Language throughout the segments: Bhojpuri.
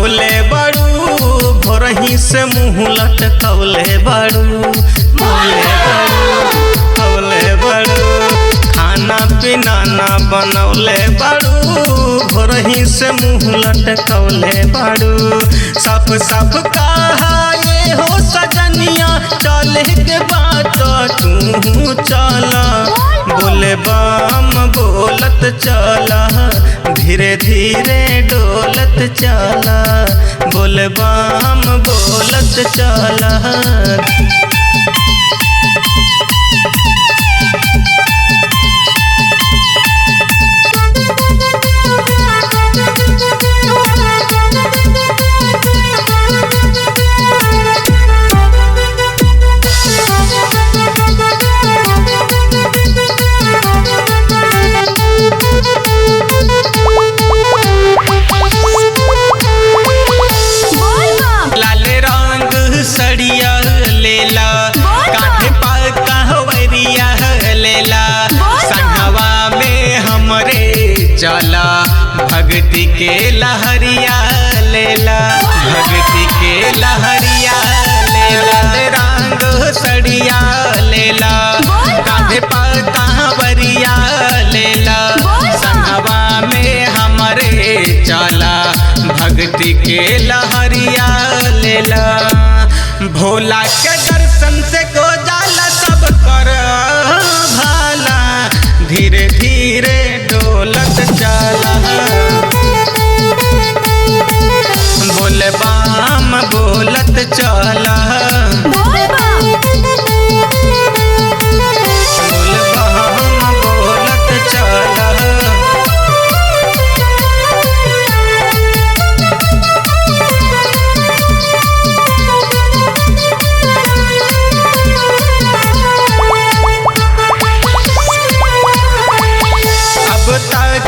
बनौले बड़ू भोरही से मुँह लटकौले बड़ू खाना पीना ना बनौले बड़ू भोरही से मुँह लटकौले बड़ू सब कहा ये हो सजनिया चले के बात तू चला बोले बम बोलत चला धीरे धीरे डोलत चला बोले बम बोलत चला चला भक्ति के लहरिया लेला भक्ति के लहरिया लेला रंग सड़िया लेला कांधे पर कांवरिया लेला संगवा में हमारे चला भक्ति के लहरिया लेला भोला के दर्शन से को जाला सब कर भाला धीरे धीरे डोलत चला बोले बम बोलत चला बोले बम बोलत चला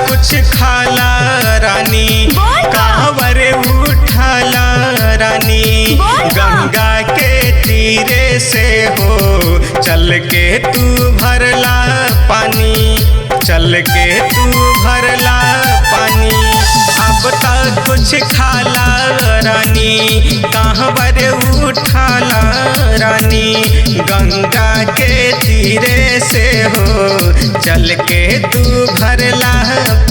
कुछ खाला रानी कांवर उठाला रानी गंगा के तीरे से हो चल के तू भरला पानी चल के तू भरला पानी अब तक कुछ खाला रानी कांवर उठाला रानी गंगा के तीरे से हो चल के तू भरला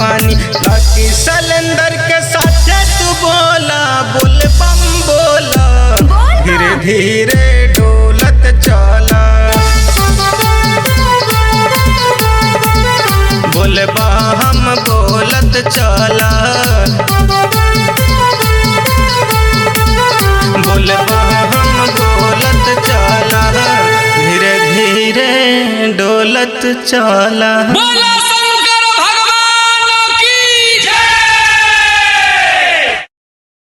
पानी बाकी सिलेंडर के साथ तू बोला बोल बम बोला धीरे धीरे डोलत चला बोल बम बोलत चला बोल बम बोलत चला धीरे धीरे डोलत चला।